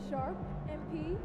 Sharp, MP.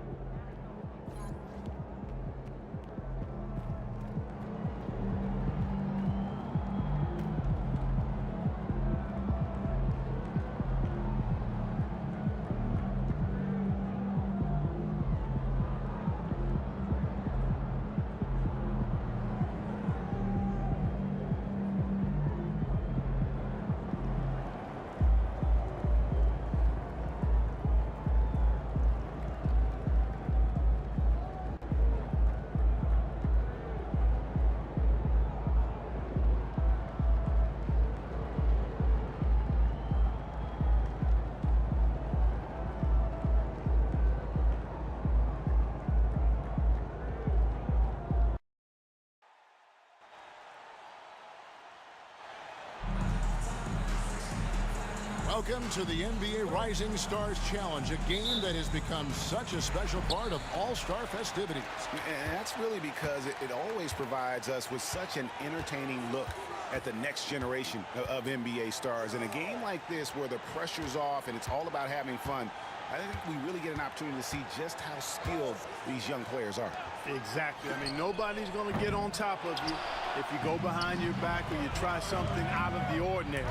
Welcome to the NBA Rising Stars Challenge, a game that has become such a special part of all-star festivities. And that's really because it always provides us with such an entertaining look at the next generation of NBA stars. In a game like this where the pressure's off and it's all about having fun, I think we really get an opportunity to see just how skilled these young players are. Exactly. I mean, nobody's going to get on top of you if you go behind your back or you try something out of the ordinary.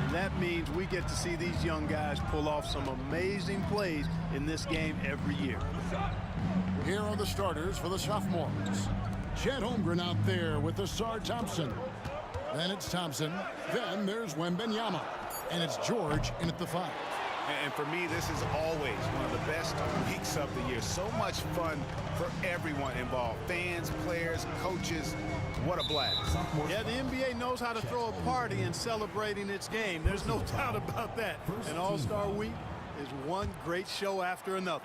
And that means we get to see these young guys pull off some amazing plays in this game every year. Here are the starters for the sophomores. Chet Holmgren out there with Asar Thompson. Then it's Thompson. Then there's Wembanyama. And it's George in at the 5. And for me, this is always one of the best weeks of the year. So much fun for everyone involved. Fans, players, coaches. What a blast. Yeah, the NBA knows how to throw a party in celebrating its game. There's no doubt about that. And All-Star Week is one great show after another.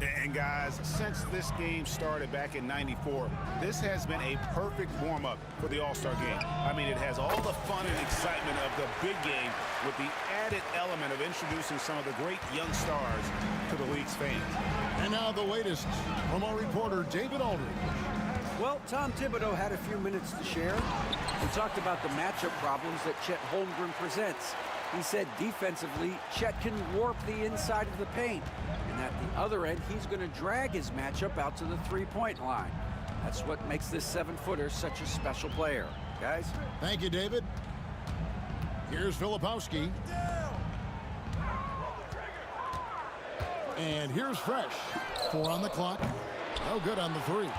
And guys, since this game started back in '94, this has been a perfect warm-up for the All-Star game. I mean, it has all the fun and excitement of the big game with the added element of introducing some of the great young stars to the league's fans. And now the latest from our reporter, David Aldridge. Well, Tom Thibodeau had a few minutes to share. He talked about the matchup problems that Chet Holmgren presents. He said defensively, Chet can warp the inside of the paint. And at the other end, he's going to drag his matchup out to the three-point line. That's what makes this 7-footer such a special player. Guys? Thank you, David. Here's Filipowski. And here's Fresh. 4 on the clock. No good on the 3.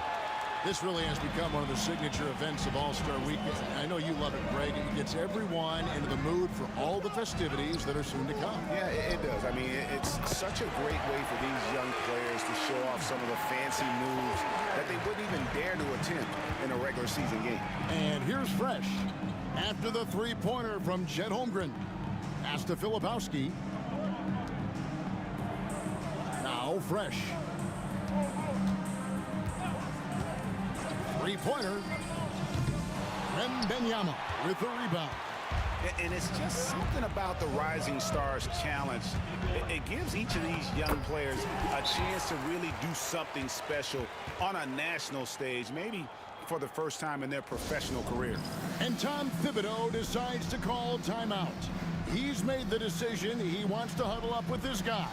This really has become one of the signature events of All-Star Weekend. I know you love it, Greg. It gets everyone into the mood for all the festivities that are soon to come. Yeah, it does. I mean, it's such a great way for these young players to show off some of the fancy moves that they wouldn't even dare to attempt in a regular season game. And here's Fresh. After the three-pointer from Chet Holmgren. Pass to Filipowski. Now Fresh. Three-pointer. Wembanyama with the rebound. And it's just something about the Rising Stars Challenge. It gives each of these young players a chance to really do something special on a national stage, maybe for the first time in their professional career. And Tom Thibodeau decides to call timeout. He's made the decision. He wants to huddle up with his guys.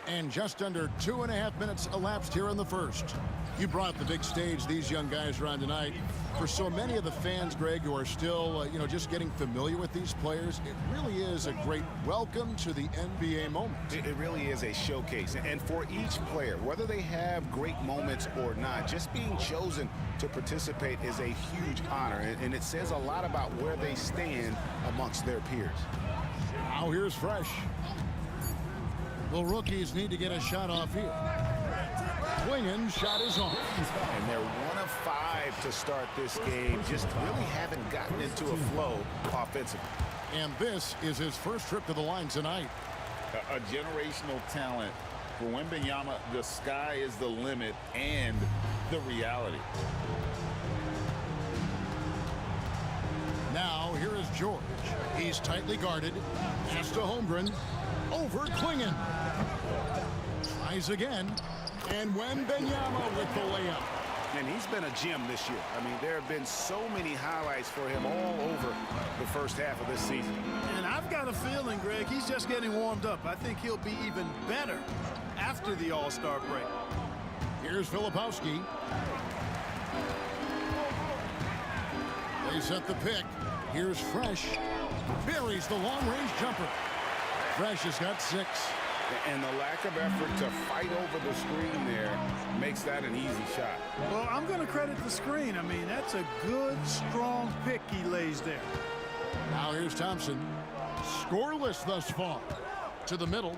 And just under 2.5 minutes elapsed here in the first. You brought the big stage these young guys are on tonight. For so many of the fans, Greg, who are still, just getting familiar with these players, it really is a great welcome to the NBA moment. It really is a showcase. And for each player, whether they have great moments or not, just being chosen to participate is a huge honor. And it says a lot about where they stand amongst their peers. Now here's Fresh. The rookies need to get a shot off here. Swinging shot is on. And they're 1 of 5 to start this game. Just really haven't gotten into a flow offensively. And this is his first trip to the line tonight. A generational talent. For Wembanyama, the sky is the limit and the reality. Now here is George. He's tightly guarded. Pass to Holmgren. Over Klingon. Tries again. And Wembanyama with the layup. And he's been a gem this year. I mean, there have been so many highlights for him all over the first half of this season. And I've got a feeling, Greg, he's just getting warmed up. I think he'll be even better after the All-Star break. Here's Filipowski. They set the pick. Here's Fresh. Buries the long-range jumper. Fresh has got 6. And the lack of effort to fight over the screen there makes that an easy shot. Well, I'm going to credit the screen. I mean, that's a good, strong pick he lays there. Now here's Thompson. Scoreless thus far. To the middle.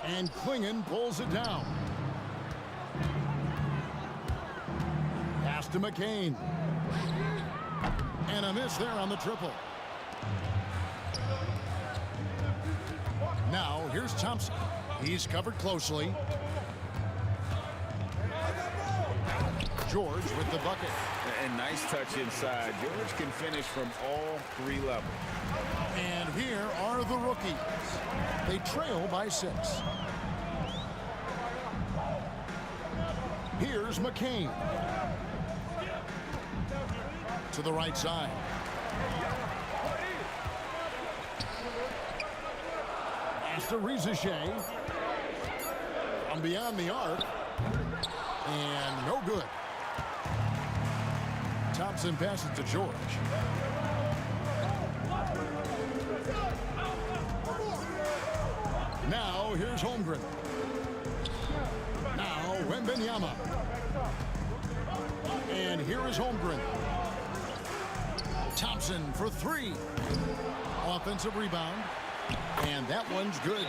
And Klingon pulls it down. Pass to McCain. And a miss there on the triple. Now here's Thompson. He's covered closely. George with the bucket. And nice touch inside. George can finish from all 3 levels. And here are the rookies. They trail by 6. Here's McCain. To the right side. Pass to Rizichet. From beyond the arc. And no good. Thompson passes to George. Now here's Holmgren. Now Wembanyama. And here is Holmgren. Thompson for 3. Offensive rebound. And that one's good.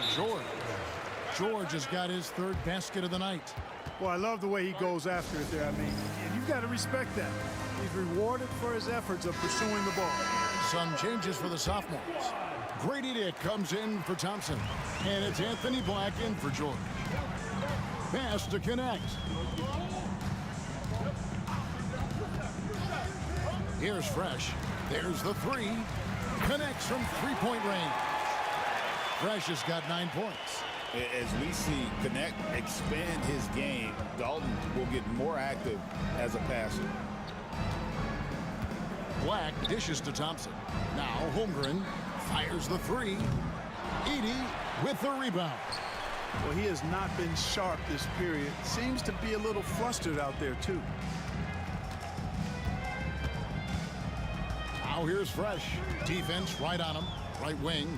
George has got his 3rd basket of the night. Well, I love the way he goes after it there. I mean, you've got to respect that. He's rewarded for his efforts of pursuing the ball. Some changes for the sophomores. Grady Dick comes in for Thompson. And it's Anthony Black in for George. Pass to connect. Here's Fresh. There's the 3. Connects from 3-point range. Fresh has got 9 points. As we see Connect expand his game, Dalton will get more active as a passer. Black dishes to Thompson. Now Holmgren fires the 3. Edey with the rebound. Well, he has not been sharp this period. Seems to be a little flustered out there, too. Now here's Fresh. Defense right on him. Right wing.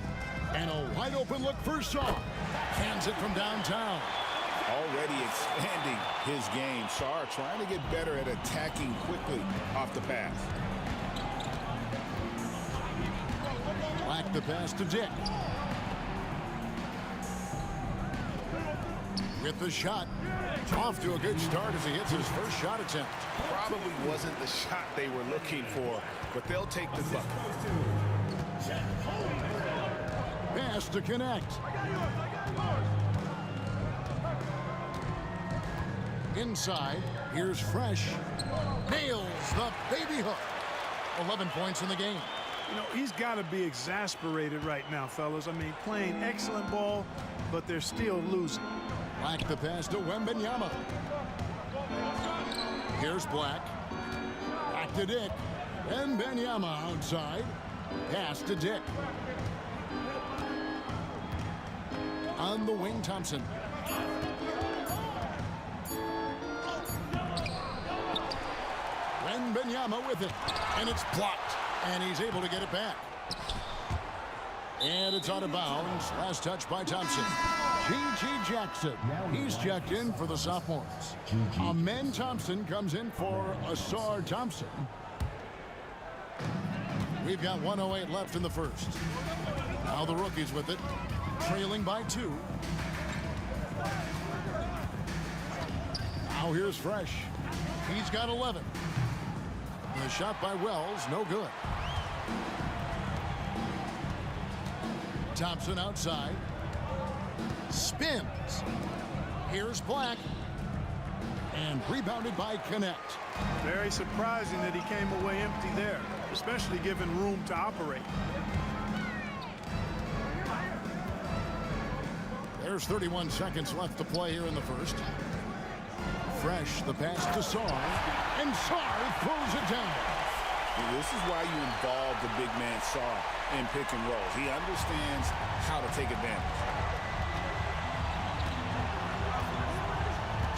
And a wide open look for Shaw. Hands it from downtown. Already expanding his game. Shaw trying to get better at attacking quickly off the pass. Black the pass to Dick. With the shot. Off to a good start as he hits his first shot attempt. Probably wasn't the shot they were looking for, but they'll take the bucket. Pass to connect. Inside, here's Fresh. Nails the baby hook. 11 points in the game. You know, he's got to be exasperated right now, fellas. I mean, playing excellent ball, but they're still losing. Black the pass to Wembanyama. Here's Black. Back to Dick. Wembanyama outside. Pass to Dick. On the wing, Thompson. Wembanyama with it. And it's blocked. And he's able to get it back. And it's out of bounds. Last touch by Thompson. G.G. Jackson. He's checked in for the sophomores. Amen Thompson comes in for Asar Thompson. We've got 1:08 left in the first. Now the rookies with it. Trailing by 2. Now here's Fresh. He's got 11. And the shot by Wells, no good. Thompson outside. Spins. Here's Black. And rebounded by Connect. Very surprising that he came away empty there, especially given room to operate. There's 31 seconds left to play here in the first. Fresh, the pass to Sarr, and Sarr throws it down. This is why you involve the big man Sarr in pick and rolls. He understands how to take advantage.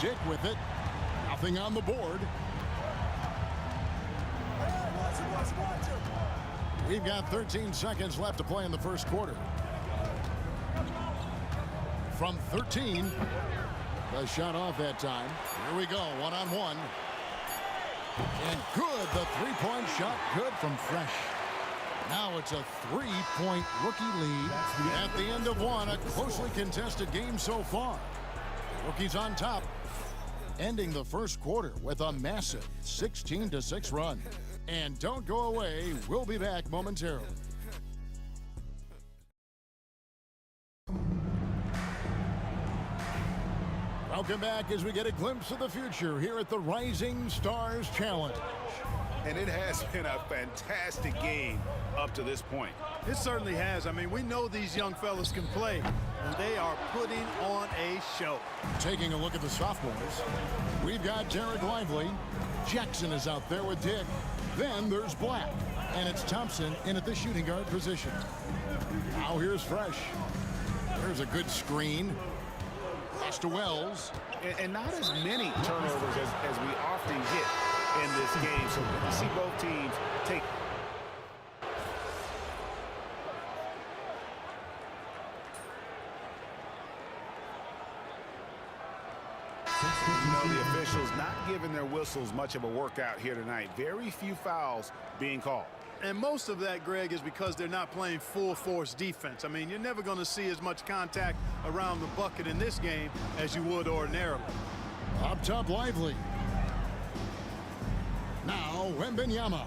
Dick with it. Nothing on the board. We've got 13 seconds left to play in the first quarter. From 13. The shot off that time. Here we go, one-on-one. And good, the three-point shot, good from Fresh. Now it's a three-point rookie lead. At the end of one, a closely contested game so far. The rookie's on top, ending the first quarter with a massive 16-6 run. And don't go away, we'll be back momentarily. Welcome back as we get a glimpse of the future here at the Rising Stars Challenge. And it has been a fantastic game up to this point. It certainly has. I mean, we know these young fellas can play, and they are putting on a show. Taking a look at the sophomores, we've got Derek Lively. Jackson is out there with Dick. Then there's Black, and it's Thompson in at the shooting guard position. Now here's Fresh. There's a good screen. Pass to Wells. And not as many turnovers as we often get in this game. So you see both teams take. You know, the officials not giving their whistles much of a workout here tonight. Very few fouls being called. And most of that, Greg, is because they're not playing full force defense. I mean, you're never going to see as much contact around the bucket in this game as you would ordinarily. Up top, Lively. Now, Wembanyama.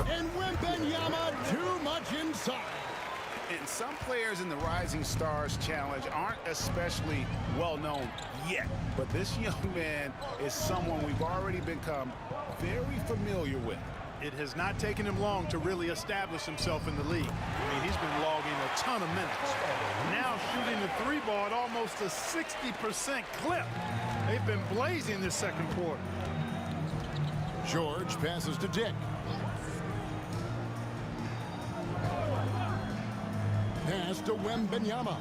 And Wembanyama too much inside. And some players in the Rising Stars Challenge aren't especially well known yet. But this young man is someone we've already become very familiar with. It has not taken him long to really establish himself in the league. I mean, he's been logging a ton of minutes. Now shooting the three ball at almost a 60% clip. They've been blazing this second quarter. George passes to Dick. Pass to Wembanyama.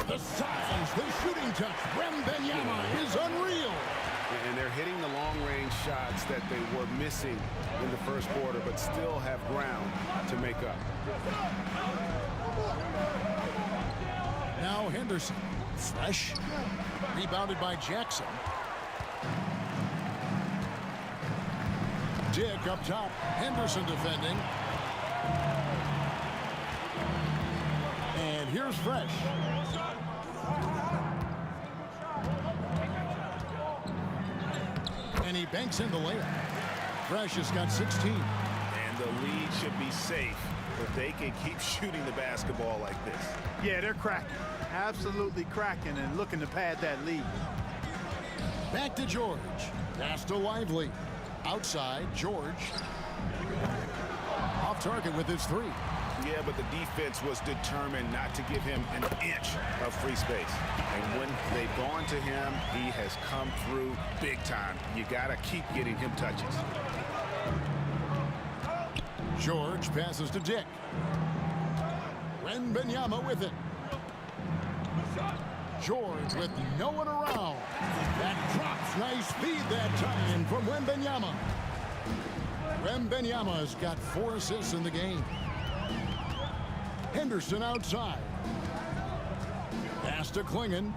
The size, the shooting touch. Wembanyama is unreal. And they're hitting the long-range shots that they were missing in the first quarter, but still have ground to make up. Now Henderson. Fresh. Rebounded by Jackson. Dick up top. Henderson defending. And here's Fresh. And he banks in the layup. Fresh has got 16. And the lead should be safe if they can keep shooting the basketball like this. Yeah, they're cracking. Absolutely cracking and looking to pad that lead. Back to George. Pass to Lively. Outside, George. Off target with his three. Yeah, but the defense was determined not to give him an inch of free space. And when they've gone to him, he has come through big time. You got to keep getting him touches. George passes to Dick. Wembanyama with it. George with no one around. That drops. Nice feed that time from Wembanyama. Wembanyama has got 4 assists in the game. Henderson outside. Pass to Klingon.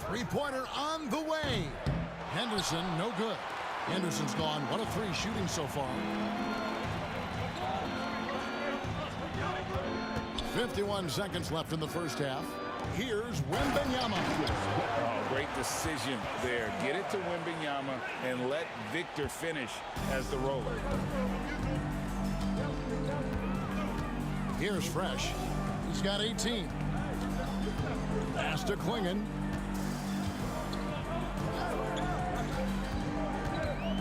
Three-pointer on the way. Henderson, no good. Henderson's gone 1 of 3 shooting so far. 51 seconds left in the first half. Here's Wembanyama. Oh, great decision there. Get it to Wembanyama and let Victor finish as the roller. Here's Fresh. He's got 18. Pass to Klingon.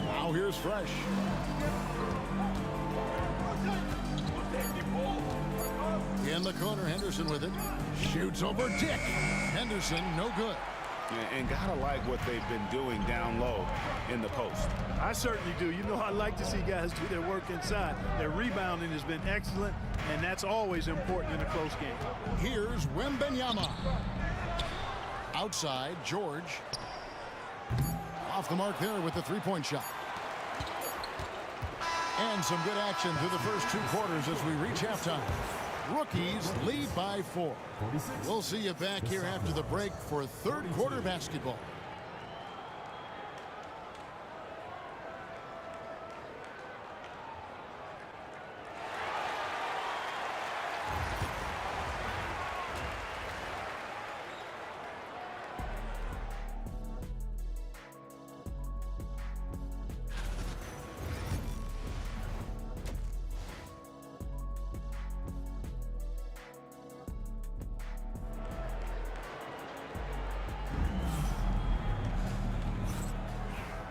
Now here's Fresh. In the corner, Henderson with it. Shoots over Dick. Henderson, no good. And gotta like what they've been doing down low in the post. I certainly do. You know, I like to see guys do their work inside. Their rebounding has been excellent, and that's always important in a close game. Here's Wembanyama. Outside, George. Off the mark there with the three-point shot. And some good action through the first 2 quarters as we reach halftime. Rookies lead by 4. We'll see you back here after the break for third quarter basketball.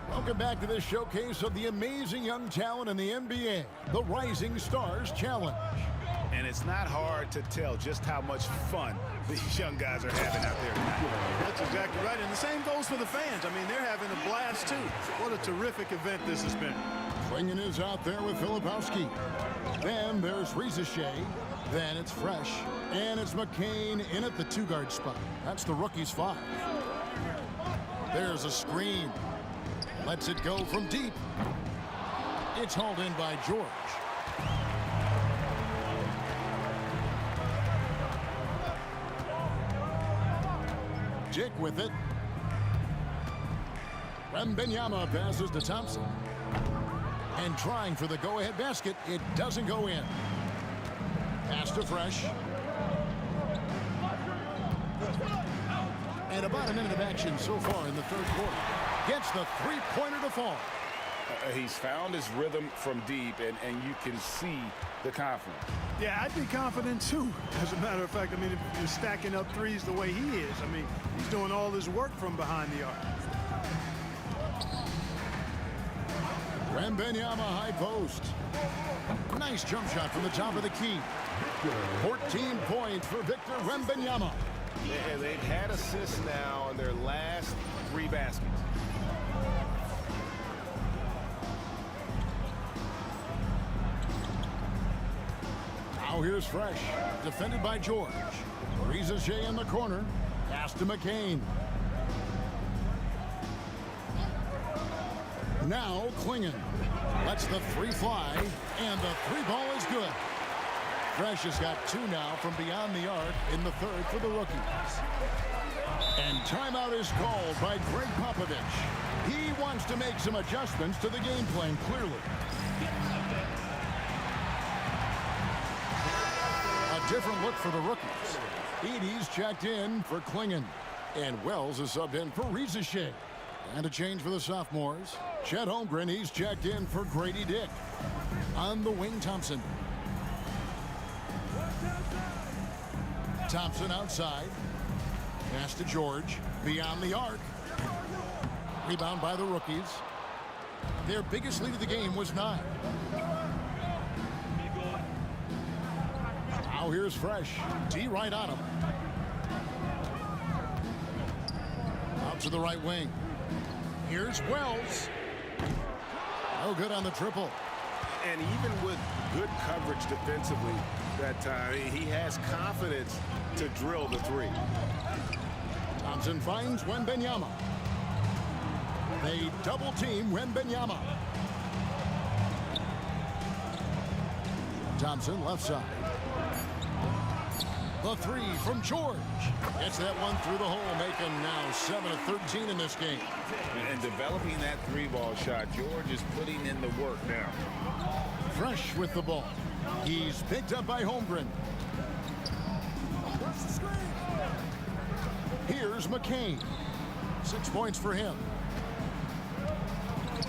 Welcome back to this showcase of the amazing young talent in the NBA, the Rising Stars Challenge. And it's not hard to tell just how much fun these young guys are having out there tonight. That's exactly right, and the same goes for the fans. I mean, they're having a blast, too. What a terrific event this has been. Klingon is out there with Filipowski. Then there's Reza Shea. Then it's Fresh. And it's McCain in at the 2-guard spot. That's the rookie's 5. There's a screen. Lets it go from deep. It's hauled in by George. Dick with it. Wembanyama passes to Thompson. And trying for the go-ahead basket, it doesn't go in. Pass to Fresh. And about a minute of action so far in the third quarter. Gets the three-pointer to fall. He's found his rhythm from deep, and you can see the confidence. Yeah, I'd be confident, too. As a matter of fact, I mean, if you're stacking up threes the way he is, I mean, he's doing all his work from behind the arc. Wembanyama high post. Nice jump shot from the top of the key. 14 points for Victor Wembanyama. Yeah, they've had assists now in their last 3 baskets. Now here's Fresh, defended by George. Reza Shea in the corner. Pass to McCain. Now Klingon lets the 3 fly, and the 3 ball is good. Fresh has got 2 now from beyond the arc in the third for the rookies. And timeout is called by Greg Popovich. He wants to make some adjustments to the game plan, clearly. A different look for the rookies. Edey's checked in for Klingon. And Wells is subbed in for Reza Shea. And a change for the sophomores. Chet Holmgren, he's checked in for Grady Dick. On the wing, Thompson. Thompson outside. Pass to George. Beyond the arc. Rebound by the rookies. Their biggest lead of the game was 9. Now here's Fresh. D right on him. Out to the right wing. Here's Wells. No good on the triple. And even with good coverage defensively that time, he has confidence to drill the 3. Thompson finds Wembanyama. They double team Wembanyama. Thompson left side. The 3 from George. Gets that one through the hole, making now 7 of 13 in this game. And developing that 3-ball shot, George is putting in the work now. Fresh with the ball. He's picked up by Holmgren. Here's McCain. 6 points for him.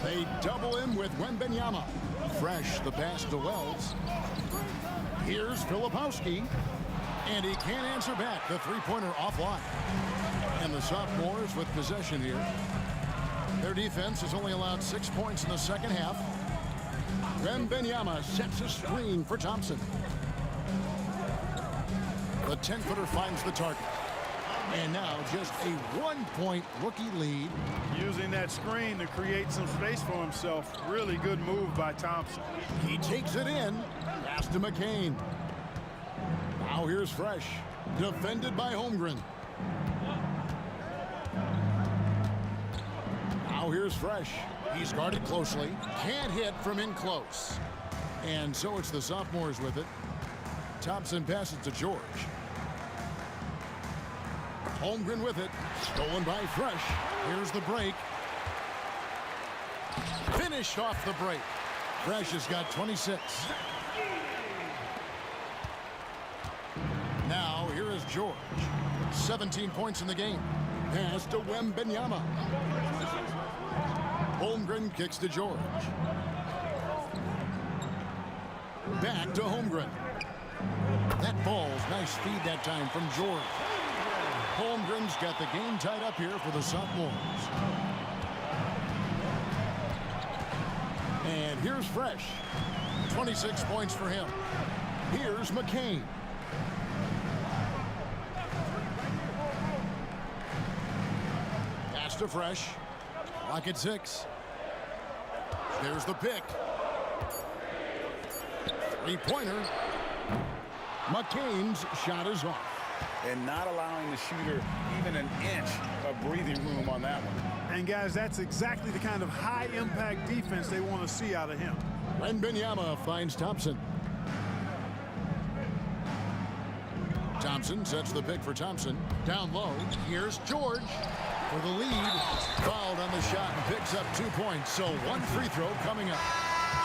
They double him with Wembanyama. Fresh, the pass to Wells. Here's Filipowski. And he can't answer back. The 3-pointer offline. And the sophomores with possession here. Their defense has only allowed 6 points in the second half. Wembanyama sets a screen for Thompson. The 10-footer finds the target. And now just a 1-point rookie lead. Using that screen to create some space for himself. Really good move by Thompson. He takes it in. Pass to McCain. Now here's Fresh. Defended by Holmgren. Now here's Fresh. He's guarded closely. Can't hit from in close. And so it's the sophomores with it. Thompson passes to George. Holmgren with it. Stolen by Fresh. Here's the break. Finished off the break. Fresh has got 26. Now here is George. 17 points in the game. Pass to Wembanyama. Holmgren kicks to George. Back to Holmgren. That ball's nice feed that time from George. Holmgren's got the game tied up here for the sophomores. And here's Fresh. 26 points for him. Here's McCain. Pass to Fresh. Lock at 6. There's the pick. Three-pointer. McCain's shot is off. And not allowing the shooter even an inch of breathing room on that one. And guys, that's exactly the kind of high-impact defense they want to see out of him. Wembanyama finds Thompson. Thompson sets the pick for Thompson. Down low, here's George for the lead. Fouled on the shot and picks up 2 points. So one free throw coming up.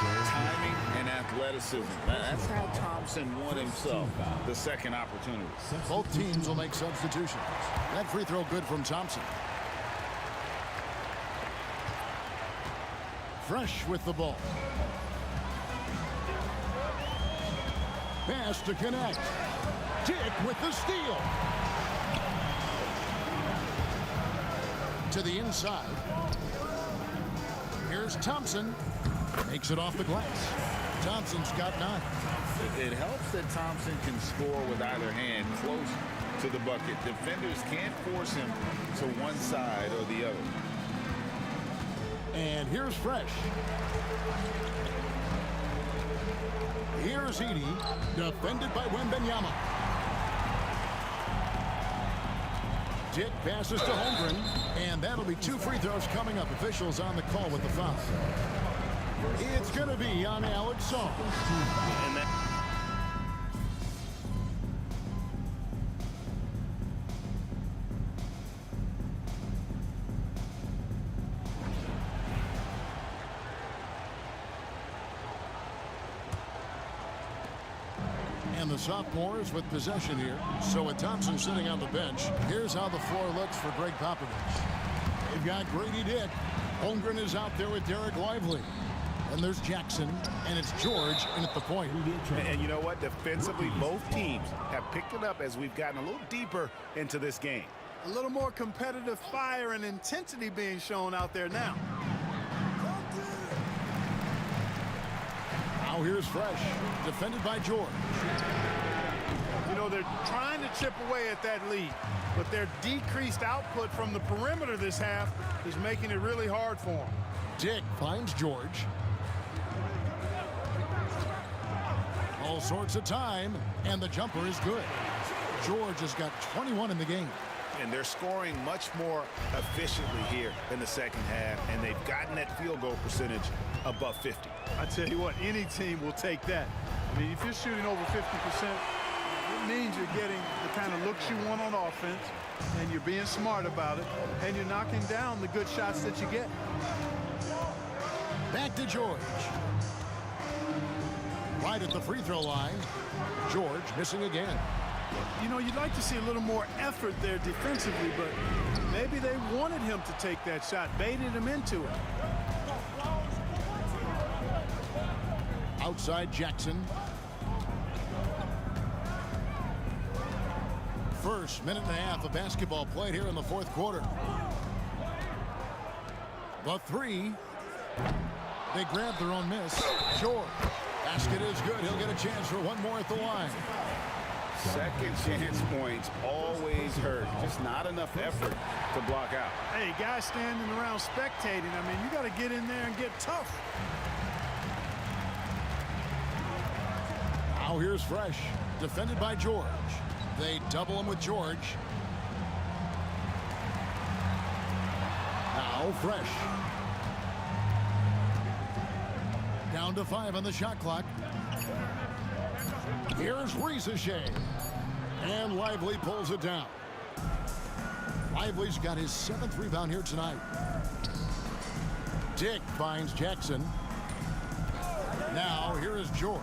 Timing and athleticism. That's how Thompson won himself the second opportunity. Both teams will make substitutions. That free throw good from Thompson. Fresh with the ball. Pass to connect. Dick with the steal. To the inside. Here's Thompson. Makes it off the glass. Thompson's got 9. It helps that Thompson can score with either hand close to the bucket. Defenders can't force him to one side or the other. And here's Fresh. Here's Edey, defended by Wembanyama. Dick passes to Holmgren, and that'll be 2 free throws coming up. Officials on the call with the foul. It's going to be on Alex Song. And the sophomores with possession here. So with Thompson sitting on the bench, here's how the floor looks for Greg Popovich. They've got Grady Dick. Holmgren is out there with Derek Lively. And there's Jackson, and it's George in at the point. And you know what? Defensively, both teams have picked it up as we've gotten a little deeper into this game. A little more competitive fire and intensity being shown out there now. Now here's Fresh, defended by George. You know, they're trying to chip away at that lead, but their decreased output from the perimeter this half is making it really hard for them. Dick finds George. All sorts of time, and the jumper is good. George has got 21 in the game. And they're scoring much more efficiently here in the second half, and they've gotten that field goal percentage above 50. I tell you what, any team will take that. I mean, if you're shooting over 50%, it means you're getting the kind of looks you want on offense, and you're being smart about it, and you're knocking down the good shots that you get. Back to George. Right at the free throw line. George missing again. You know, you'd like to see a little more effort there defensively, but maybe they wanted him to take that shot, baited him into it. Outside Jackson. First minute and a half of basketball played here in the fourth quarter. The 3. They grab their own miss. George. Basket is good. He'll get a chance for one more at the line. Second chance points always hurt. Just not enough effort to block out. Hey, guys standing around spectating, I mean, you got to get in there and get tough. Now here's Fresh, defended by George. They double him with George. Now Fresh. Down to 5 on the shot clock. Here's Rizachet. And Lively pulls it down. Lively's got his 7th rebound here tonight. Dick finds Jackson. Now here is George.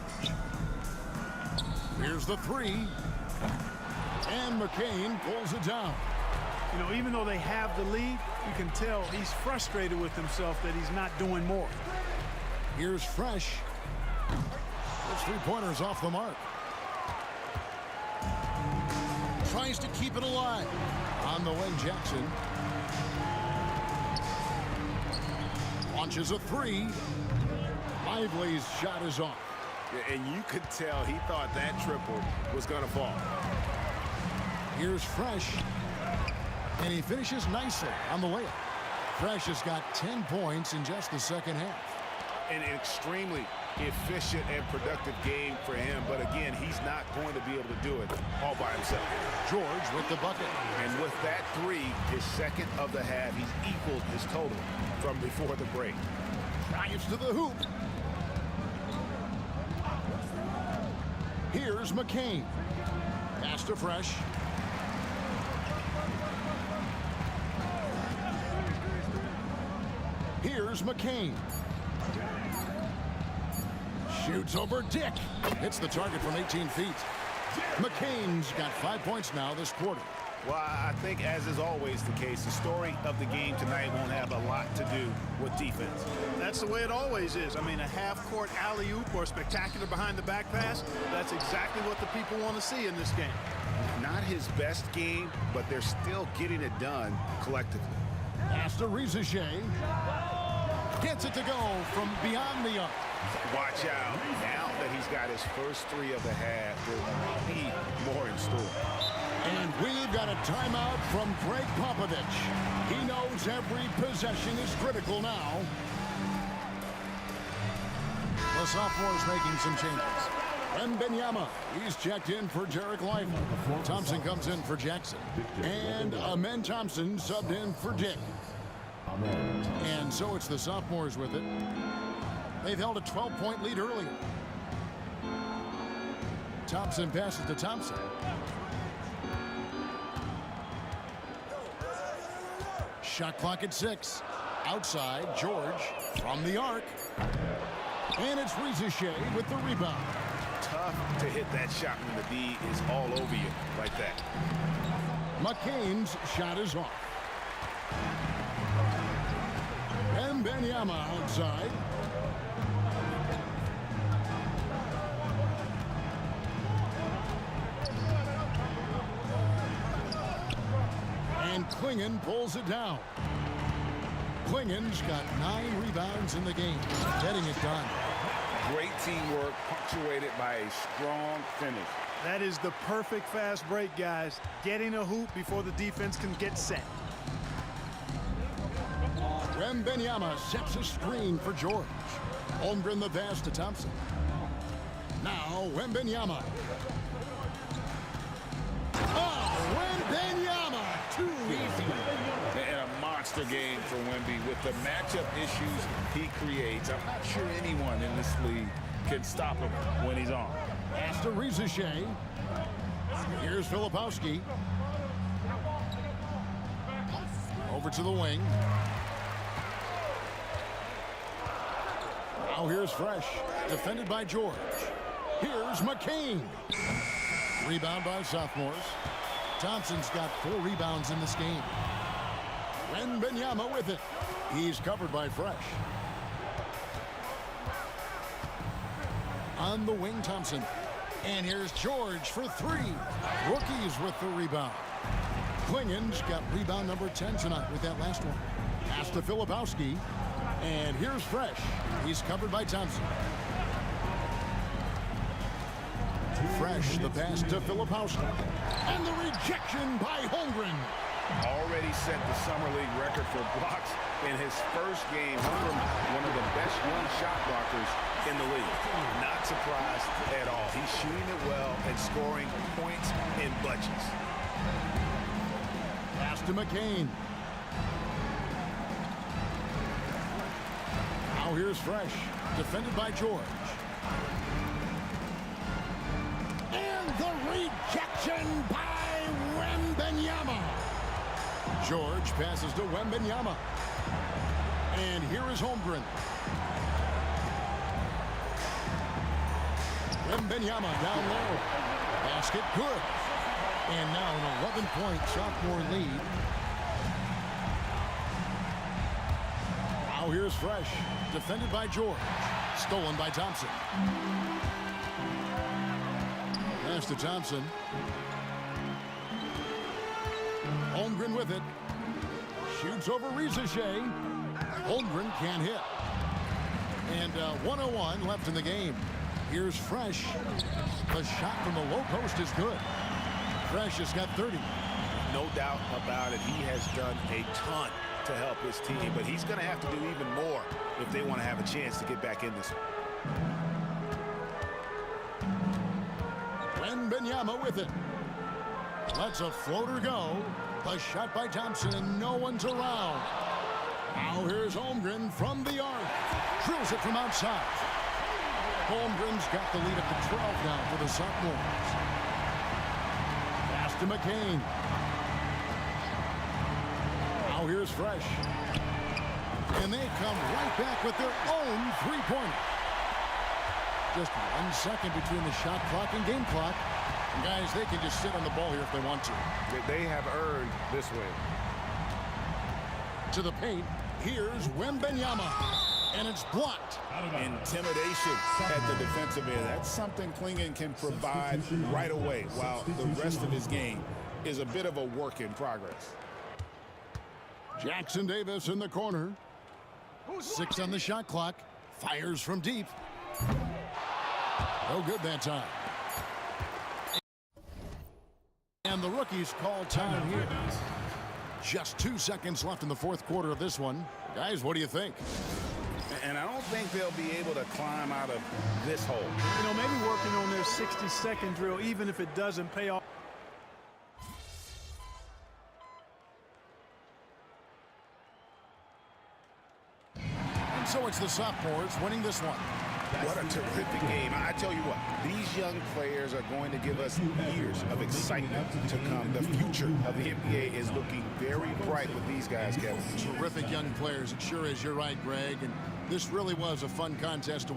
Here's the 3. And McCain pulls it down. You know, even though they have the lead, you can tell he's frustrated with himself that he's not doing more. Here's Fresh. Those 3-pointers off the mark. Tries to keep it alive. On the wing, Jackson. Launches a 3. Lively's shot is off. And you could tell he thought that triple was going to fall. Here's Fresh. And he finishes nicely on the layup. Fresh has got 10 points in just the second half. An extremely efficient and productive game for him. But again, he's not going to be able to do it all by himself. George with the bucket. And with that 3, his second of the half, he's equaled his total from before the break. Drives to the hoop. Here's McCain. Pass to Fresh. Here's McCain. Shoots over Dick. Hits the target from 18 feet. McCain's got 5 points now this quarter. Well, I think, as is always the case, the story of the game tonight won't have a lot to do with defense. That's the way it always is. I mean, a half-court alley-oop or spectacular behind-the-back pass, that's exactly what the people want to see in this game. Not his best game, but they're still getting it done collectively. Pass to Rizachet. Gets it to go from beyond the arc. Watch out. Now that he's got his first 3 of the half, there might be more in store. And we've got a timeout from Greg Popovich. He knows every possession is critical now. The sophomores making some changes. Wembanyama, he's checked in for Derek Lively. Thompson comes in for Jackson. And Amen Thompson subbed in for Dick. And so it's the sophomores with it. They've held a 12-point lead earlier. Thompson passes to Thompson. Shot clock at 6. Outside, George from the arc. And it's Rizachet with the rebound. Tough to hit that shot when the D is all over you like that. McCain's shot is off. Wembanyama outside. And Klingon pulls it down. Klingon's got 9 rebounds in the game, getting it done. Great teamwork punctuated by a strong finish. That is the perfect fast break, guys. Getting a hoop before the defense can get set. Wembanyama sets a screen for George. Holmgren the pass to Thompson. Now Wembanyama. Oh, Wembanyama! Too easy. And a monster game for Wemby with the matchup issues he creates. I'm not sure anyone in this league can stop him when he's on. Pass to Rizachet. Here's Filipowski. Over to the wing. Now here's Fresh, defended by George. Here's McCain. Rebound by sophomores. Thompson's got 4 rebounds in this game. Wembanyama with it. He's covered by Fresh. On the wing, Thompson. And here's George for 3. Rookies with the rebound. Klingon's got rebound number 10 tonight with that last one. Pass to Filipowski. And here's Fresh. He's covered by Thompson. Fresh, the pass to Filipowski. And the rejection by Holmgren. Already set the Summer League record for blocks in his first game. Holmgren, one of the best young shot blockers in the league. Not surprised at all. He's shooting it well and scoring points in bunches. Pass to McCain. Now here's Fresh, defended by George. And the rejection by Wembanyama. George passes to Wembanyama. And here is Holmgren. Wembanyama down low. Basket good. And now an 11-point sophomore lead. Now here's Fresh, defended by George. Stolen by Thompson. Pass to Thompson. Holmgren with it. Shoots over Rizachet. Holmgren can't hit. And 1:01 left in the game. Here's Fresh. The shot from the low post is good. Fresh has got 30. No doubt about it. He has done a ton to help his team, but he's going to have to do even more if they want to have a chance to get back in this one. Wembanyama with it. Lets a floater go. The shot by Thompson, and no one's around. Now here's Holmgren from the arc. Drills it from outside. Holmgren's got the lead up to 12 now for the Sophomores. Pass to McCain. Now here's Fresh. And they come right back with their own three-pointer. Just 1 second between the shot clock and game clock. And guys, they can just sit on the ball here if they want to. They have earned this win. To the paint, here's Wembanyama. And it's blocked. Intimidation at the defensive end. That's something Klingon can provide right away, while the rest of his game is a bit of a work in progress. Jackson Davis in the corner. 6 on the shot clock. Fires from deep. No good that time. And the rookies call time here. Just 2 seconds left in the fourth quarter of this one. Guys, what do you think? And I don't think they'll be able to climb out of this hole. You know, maybe working on their 60-second drill, even if it doesn't pay off. And so it's the Sophomores winning this one. What a terrific game. I tell you what, these young players are going to give us years of excitement to come. The future of the NBA is looking very bright with these guys, Kevin. Terrific young players. It sure is. You're right, Greg. And this really was a fun contest to